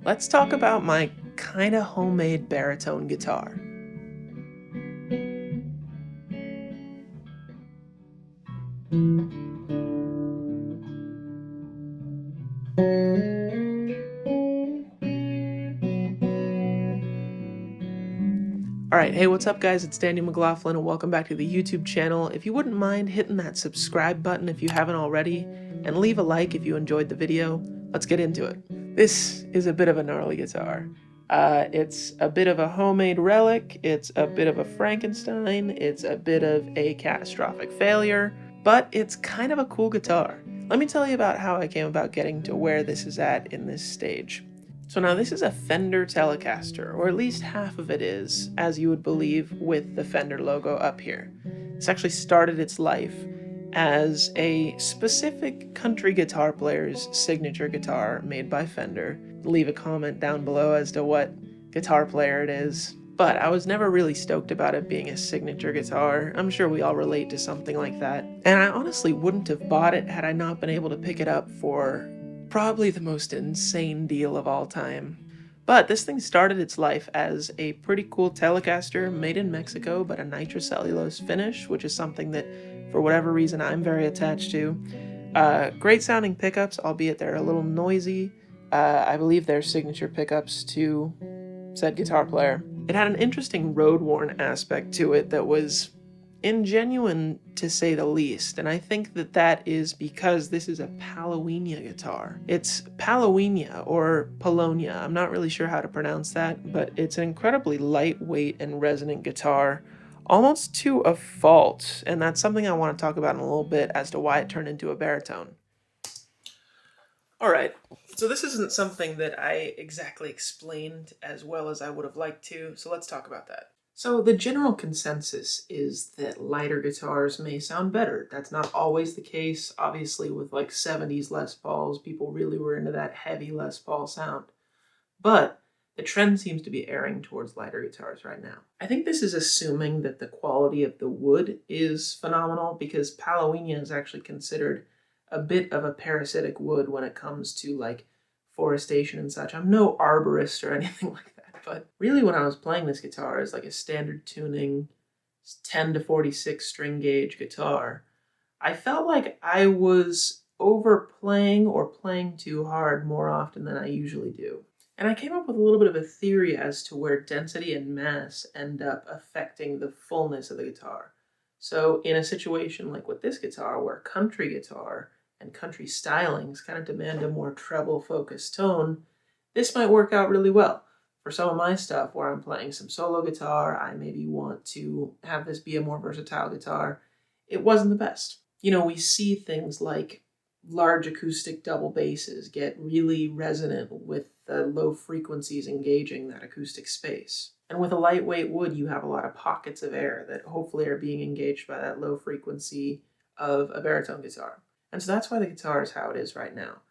let's talk about my kinda homemade baritone guitar. Alright, hey, what's up guys? It's Daniel McLaughlin and welcome back to the YouTube channel. If you wouldn't mind hitting that subscribe button if you haven't already, and leave a like if you enjoyed the video, let's get into it. This is a bit of a gnarly guitar. It's a bit of a homemade relic, it's a bit of a Frankenstein, it's a bit of a catastrophic failure, but it's kind of a cool guitar. Let me tell you about how I came about getting to where this is at in this stage. So now this is a Fender Telecaster, or at least half of it is, as you would believe, with the Fender logo up here. This actually started its life as a specific country guitar player's signature guitar made by Fender. Leave a comment down below as to what guitar player it is. But I was never really stoked about it being a signature guitar. I'm sure we all relate to something like that. And I honestly wouldn't have bought it had I not been able to pick it up for probably the most insane deal of all time. But this thing started its life as a pretty cool Telecaster made in Mexico, but a nitrocellulose finish, which is something that, for whatever reason, I'm very attached to. Great sounding pickups, albeit they're a little noisy. I believe they're signature pickups to said guitar player. It had an interesting road-worn aspect to it that was ingenuine to say the least, and I think that that is because this is a Palawina guitar. It's Palawina or Polonia, I'm not really sure how to pronounce that, but it's an incredibly lightweight and resonant guitar, almost to a fault, and that's something I want to talk about in a little bit as to why it turned into a baritone. Alright, so this isn't something that I exactly explained as well as I would have liked to, so let's talk about that. So the general consensus is that lighter guitars may sound better. That's not always the case. Obviously with like 70s Les Pauls, people really were into that heavy Les Paul sound. But the trend seems to be erring towards lighter guitars right now. I think this is assuming that the quality of the wood is phenomenal, because Palawina is actually considered a bit of a parasitic wood when it comes to like forestation and such. I'm no arborist or anything like that. But really when I was playing this guitar as like a standard tuning 10 to 46 string gauge guitar, I felt like I was overplaying or playing too hard more often than I usually do. And I came up with a little bit of a theory as to where density and mass end up affecting the fullness of the guitar. So in a situation like with this guitar, where country guitar and country stylings kind of demand a more treble focused tone, this might work out really well. For some of my stuff where I'm playing some solo guitar, I maybe want to have this be a more versatile guitar. It wasn't the best. You know, we see things like large acoustic double basses get really resonant with the low frequencies engaging that acoustic space. And with a lightweight wood, you have a lot of pockets of air that hopefully are being engaged by that low frequency of a baritone guitar. And so that's why the guitar is how it is right now.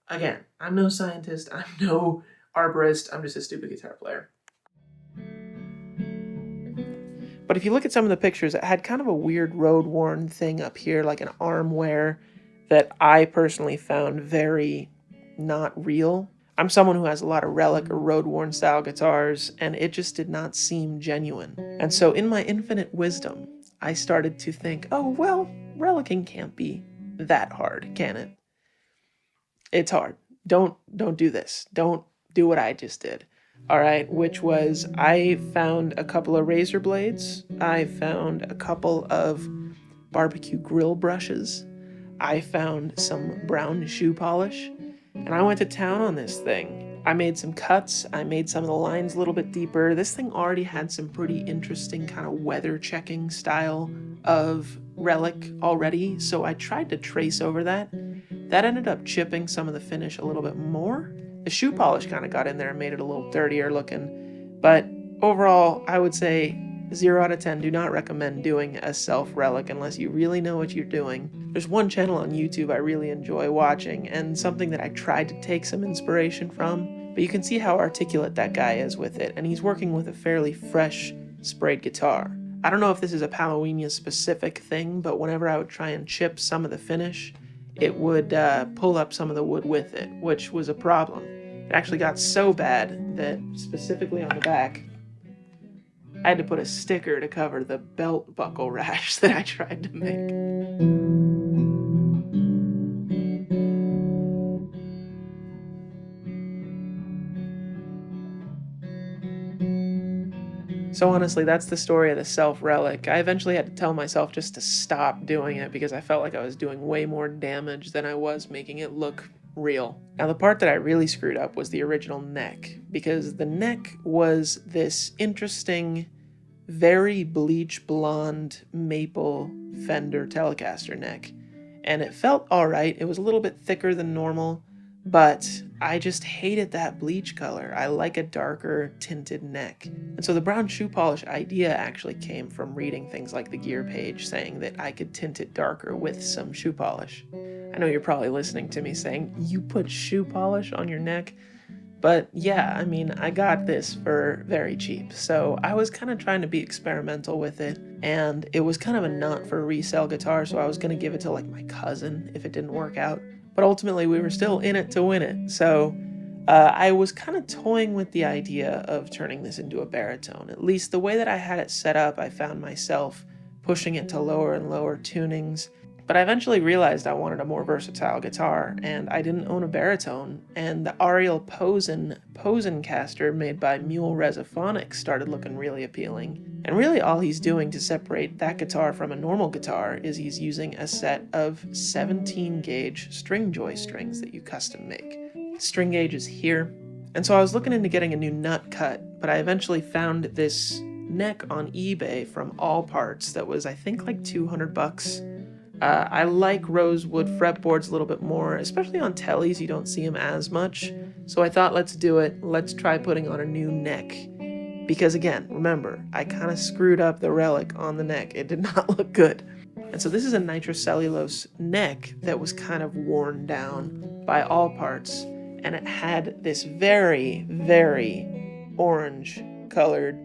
Again, I'm no scientist, I'm no arborist, I'm just a stupid guitar player. But if you look at some of the pictures, it had kind of a weird road-worn thing up here, like an arm wear, that I personally found very not real. I'm someone who has a lot of Relic or road-worn style guitars, and it just did not seem genuine. And so in my infinite wisdom, I started to think, oh, well, Relicing can't be that hard, can it? It's hard. Don't do this. Don't do what I just did. All right, which was I found a couple of razor blades. I found a couple of barbecue grill brushes. I found some brown shoe polish, and I went to town on this thing. I made some cuts. I made some of the lines a little bit deeper. This thing already had some pretty interesting kind of weather checking style of Relic already, so I tried to trace over that. That ended up chipping some of the finish a little bit more. The shoe polish kind of got in there and made it a little dirtier looking. But overall, I would say 0 out of 10, do not recommend doing a self-Relic unless you really know what you're doing. There's one channel on YouTube I really enjoy watching, and something that I tried to take some inspiration from, but you can see how articulate that guy is with it, and he's working with a fairly fresh sprayed guitar. I don't know if this is a Palawina specific thing, but whenever I would try and chip some of the finish, it would pull up some of the wood with it, which was a problem. It actually got so bad that specifically on the back, I had to put a sticker to cover the belt buckle rash that I tried to make. So honestly, that's the story of the Self Relic. I eventually had to tell myself just to stop doing it because I felt like I was doing way more damage than I was making it look real. Now the part that I really screwed up was the original neck, because the neck was this interesting, very bleach blonde maple Fender Telecaster neck. And it felt alright. It was a little bit thicker than normal, but I just hated that bleach color. I like a darker tinted neck. And so the brown shoe polish idea actually came from reading things like the gear page saying that I could tint it darker with some shoe polish. I know you're probably listening to me saying, you put shoe polish on your neck? But yeah, I mean, I got this for very cheap, so I was kind of trying to be experimental with it, and it was kind of a not for resale guitar, so I was going to give it to like my cousin if it didn't work out. But ultimately, we were still in it to win it, so I was kind of toying with the idea of turning this into a baritone. At least the way that I had it set up, I found myself pushing it to lower and lower tunings. But I eventually realized I wanted a more versatile guitar, and I didn't own a baritone, and the Ariel Posen caster made by Mule Resophonics started looking really appealing. And really all he's doing to separate that guitar from a normal guitar is he's using a set of 17 gauge string joy strings that you custom make. The string gauge is here, and so I was looking into getting a new nut cut, but I eventually found this neck on eBay from All Parts that was I think like 200 bucks. I like rosewood fretboards a little bit more, especially on tellies, you don't see them as much. So I thought, let's do it. Let's try putting on a new neck. Because again, remember, I kind of screwed up the Relic on the neck. It did not look good. And so this is a nitrocellulose neck that was kind of worn down by All Parts. And it had this very, very orange colored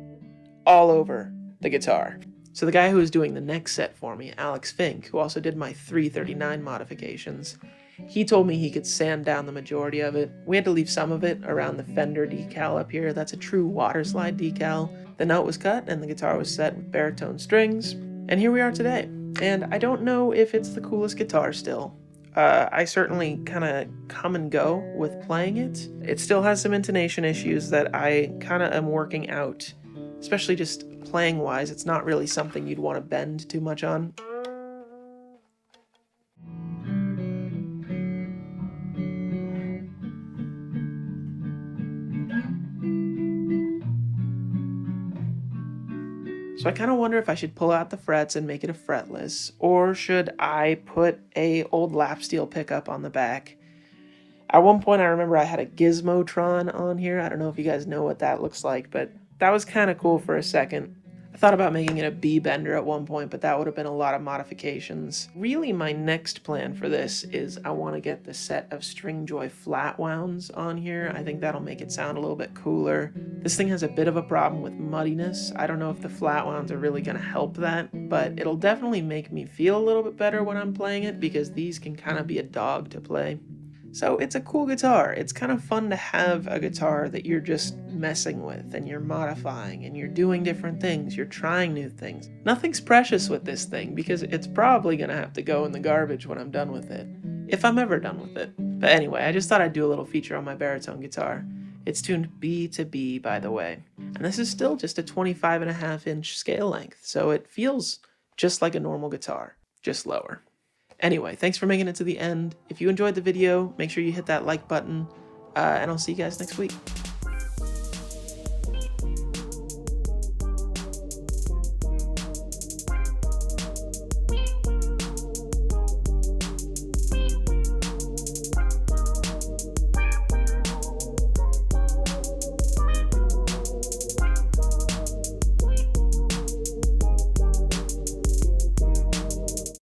all over the guitar. So the guy who was doing the neck set for me, Alex Fink, who also did my 339 modifications, he told me he could sand down the majority of it. We had to leave some of it around the Fender decal up here. That's a true water slide decal. The note was cut and the guitar was set with baritone strings. And here we are today. And I don't know if it's the coolest guitar still. I certainly kind of come and go with playing it. It still has some intonation issues that I kind of am working out, especially just playing wise. It's not really something you'd want to bend too much on. So I kind of wonder if I should pull out the frets and make it a fretless, or should I put a old lap steel pickup on the back. At one point I remember I had a Gizmotron on here. I don't know if you guys know what that looks like, but that was kind of cool for a second. I thought about making it a B-bender at one point, but that would have been a lot of modifications. Really, my next plan for this is I want to get the set of Stringjoy flat wounds on here. I think that'll make it sound a little bit cooler. This thing has a bit of a problem with muddiness. I don't know if the flat wounds are really going to help that, but it'll definitely make me feel a little bit better when I'm playing it, because these can kind of be a dog to play. So it's a cool guitar. It's kind of fun to have a guitar that you're just messing with and you're modifying and you're doing different things. You're trying new things. Nothing's precious with this thing because it's probably going to have to go in the garbage when I'm done with it. If I'm ever done with it. But anyway, I just thought I'd do a little feature on my baritone guitar. It's tuned B to B, by the way. And this is still just a 25.5-inch scale length. So it feels just like a normal guitar, just lower. Anyway, thanks for making it to the end. If you enjoyed the video, make sure you hit that like button, and I'll see you guys next week.